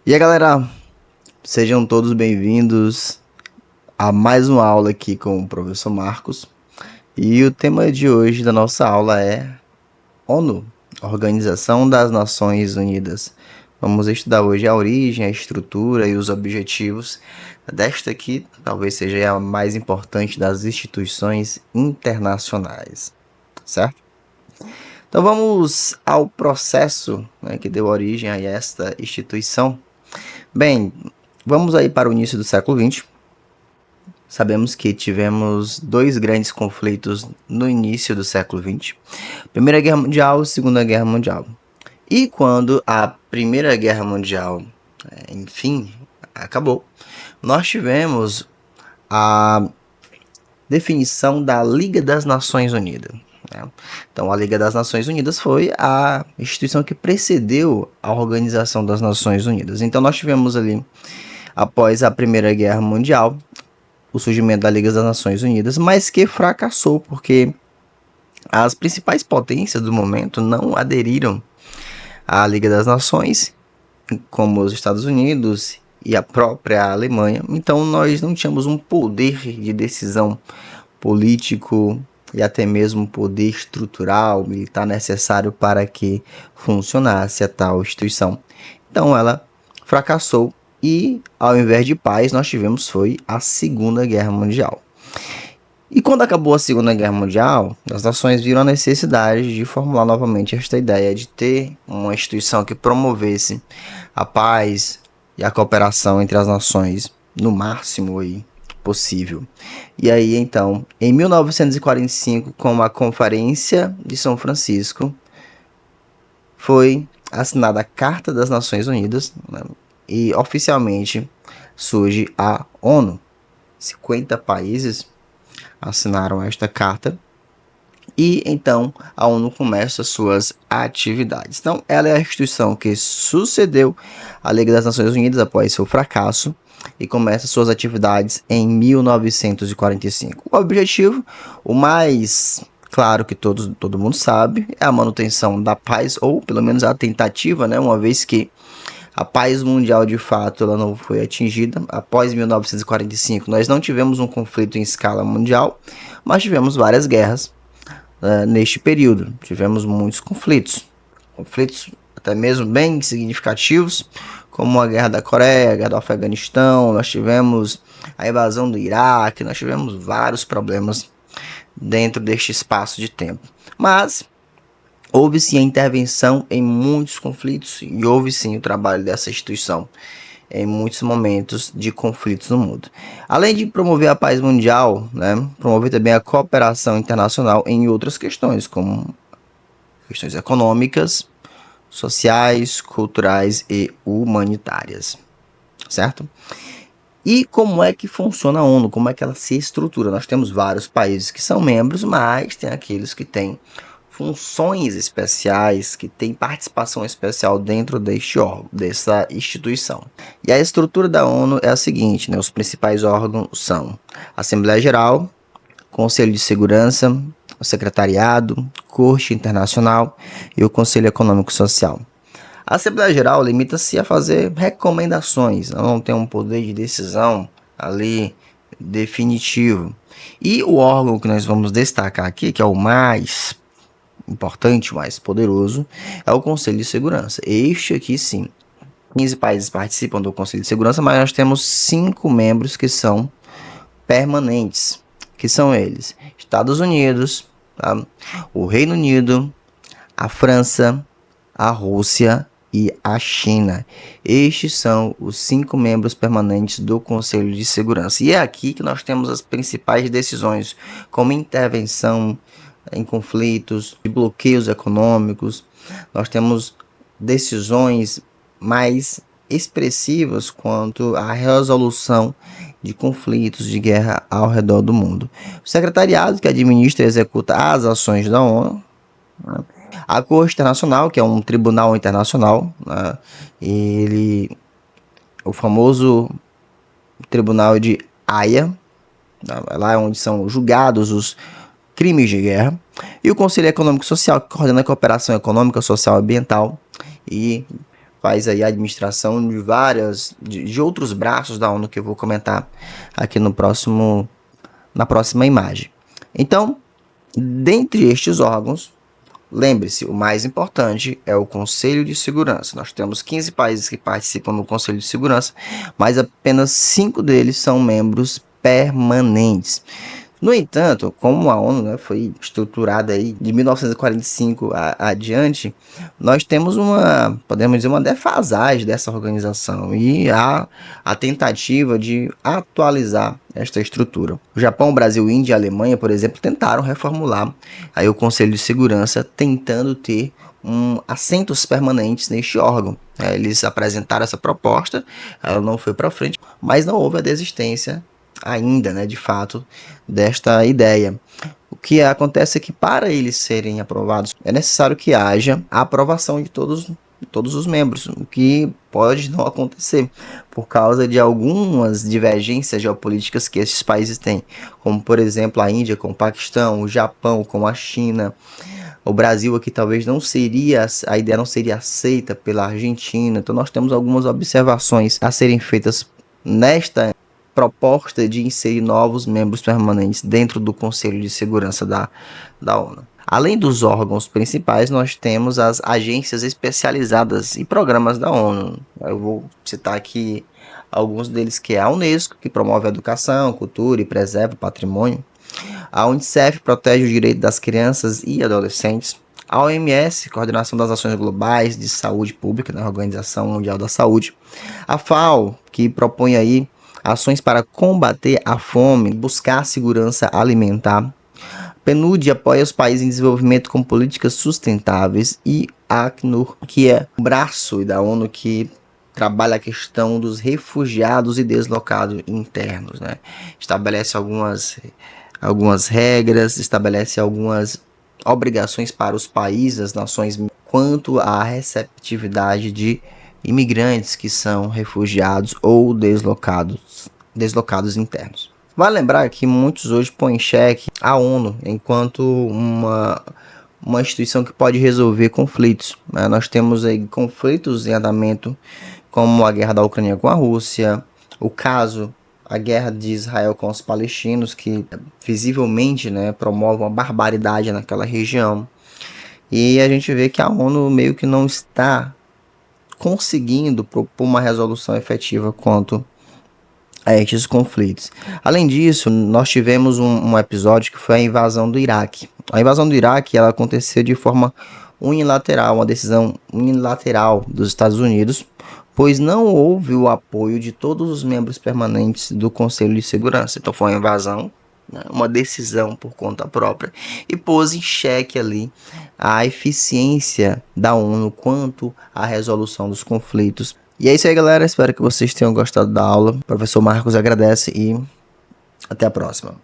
E aí, galera, sejam todos bem-vindos a mais uma aula aqui com o professor Marcos. E o tema de hoje da nossa aula é ONU, Organização das Nações Unidas. Vamos estudar hoje a origem, a estrutura e os objetivos desta aqui, talvez seja a mais importante das instituições internacionais, certo? Então vamos ao processo, né, que deu origem a esta instituição. Bem, vamos aí para o início do século XX. Sabemos que tivemos dois grandes conflitos no início do século XX: Primeira Guerra Mundial e Segunda Guerra Mundial. E quando a Primeira Guerra Mundial, enfim, acabou, nós tivemos a definição da Liga das Nações Unidas. Né? Então, a Liga das Nações Unidas foi a instituição que precedeu a Organização das Nações Unidas. Então, nós tivemos ali, após a Primeira Guerra Mundial, o surgimento da Liga das Nações Unidas, mas que fracassou porque as principais potências do momento não aderiram à Liga das Nações, como os Estados Unidos e a própria Alemanha. Então nós não tínhamos um poder de decisão político e até mesmo poder estrutural, militar necessário para que funcionasse a tal instituição. Então ela fracassou e, ao invés de paz, nós tivemos foi a Segunda Guerra Mundial. E quando acabou a Segunda Guerra Mundial, as nações viram a necessidade de formular novamente esta ideia de ter uma instituição que promovesse a paz e a cooperação entre as nações no máximo aí possível. E aí então, em 1945, com a Conferência de São Francisco, foi assinada a Carta das Nações Unidas, né, e oficialmente surge a ONU. 50 países assinaram esta carta e então a ONU começa suas atividades. Então, ela é a instituição que sucedeu à Liga das Nações Unidas após seu fracasso e começa suas atividades em 1945. O objetivo, o mais claro que todo mundo sabe, é a manutenção da paz, ou pelo menos a tentativa, né, uma vez que a paz mundial, de fato, ela não foi atingida. Após 1945, nós não tivemos um conflito em escala mundial, mas tivemos várias guerras neste período. Tivemos muitos conflitos até mesmo bem significativos, como a Guerra da Coreia, a Guerra do Afeganistão. Nós tivemos a invasão do Iraque, nós tivemos vários problemas dentro deste espaço de tempo. Mas houve sim a intervenção em muitos conflitos e houve sim o trabalho dessa instituição em muitos momentos de conflitos no mundo. Além de promover a paz mundial, né, promover também a cooperação internacional em outras questões, como questões econômicas, sociais, culturais e humanitárias, certo? E como é que funciona a ONU? Como é que ela se estrutura? Nós temos vários países que são membros, mas tem aqueles que têm funções especiais, que têm participação especial dentro deste órgão, dessa instituição. E a estrutura da ONU é a seguinte, né? Os principais órgãos são a Assembleia Geral, Conselho de Segurança, o Secretariado, Corte Internacional e o Conselho Econômico e Social. A Assembleia Geral limita-se a fazer recomendações, ela não tem um poder de decisão ali definitivo. E o órgão que nós vamos destacar aqui, que é o mais importante, o mais poderoso, é o Conselho de Segurança. Este aqui sim, 15 países participam do Conselho de Segurança, mas nós temos 5 membros que são permanentes, que são eles: Estados Unidos, tá? O Reino Unido, a França, a Rússia e a China. Estes são os 5 membros permanentes do Conselho de Segurança. E é aqui que nós temos as principais decisões, como intervenção em conflitos, de bloqueios econômicos. Nós temos decisões mais expressivas quanto à resolução de conflitos de guerra ao redor do mundo. O secretariado, que administra e executa as ações da ONU, né? A Corte Internacional, que é um tribunal internacional, né? O famoso tribunal de Haia, né? Lá é onde são julgados os crimes de guerra. E o Conselho Econômico e Social, que coordena a cooperação econômica, social e ambiental e faz aí a administração de de outros braços da ONU que eu vou comentar aqui na próxima imagem. Então, dentre estes órgãos, lembre-se, o mais importante é o Conselho de Segurança. Nós temos 15 países que participam do Conselho de Segurança, mas apenas 5 deles são membros permanentes. No entanto, como a ONU, né, foi estruturada aí de 1945 adiante, nós temos podemos dizer, uma defasagem dessa organização e a tentativa de atualizar esta estrutura. O Japão, Brasil, Índia e Alemanha, por exemplo, tentaram reformular aí o Conselho de Segurança, tentando ter assentos permanentes neste órgão. Eles apresentaram essa proposta, ela não foi para frente, mas não houve a desistência ainda, né, de fato, desta ideia. O que acontece é que para eles serem aprovados é necessário que haja a aprovação de todos os membros, o que pode não acontecer por causa de algumas divergências geopolíticas que esses países têm, como por exemplo a Índia com o Paquistão, o Japão com a China. O Brasil aqui talvez a ideia não seria aceita pela Argentina. Então nós temos algumas observações a serem feitas nesta proposta de inserir novos membros permanentes dentro do Conselho de Segurança da ONU. Além dos órgãos principais, nós temos as agências especializadas e programas da ONU. Eu vou citar aqui alguns deles, que é a Unesco, que promove a educação, cultura e preserva o patrimônio. A Unicef protege o direito das crianças e adolescentes. A OMS, Coordenação das Ações Globais de Saúde Pública, na Organização Mundial da Saúde. A FAO, que propõe aí ações para combater a fome, buscar a segurança alimentar. PNUD apoia os países em desenvolvimento com políticas sustentáveis. E a Acnur, que é o braço da ONU que trabalha a questão dos refugiados e deslocados internos, né? Estabelece algumas regras, estabelece algumas obrigações para os países, as nações, quanto à receptividade de imigrantes que são refugiados ou deslocados internos. Vale lembrar que muitos hoje põem em xeque a ONU enquanto uma instituição que pode resolver conflitos. Nós temos aí conflitos em andamento, como a guerra da Ucrânia com a Rússia, a guerra de Israel com os palestinos, que visivelmente, né, promove uma barbaridade naquela região. E a gente vê que a ONU meio que não está conseguindo propor uma resolução efetiva quanto a estes conflitos. Além disso, nós tivemos um episódio que foi a invasão do Iraque. A invasão do Iraque, ela aconteceu de forma unilateral, uma decisão unilateral dos Estados Unidos, pois não houve o apoio de todos os membros permanentes do Conselho de Segurança. Então foi uma invasão, né, uma decisão por conta própria, e pôs em xeque ali a eficiência da ONU quanto à resolução dos conflitos. E é isso aí, galera. Espero que vocês tenham gostado da aula. O professor Marcos agradece e até a próxima.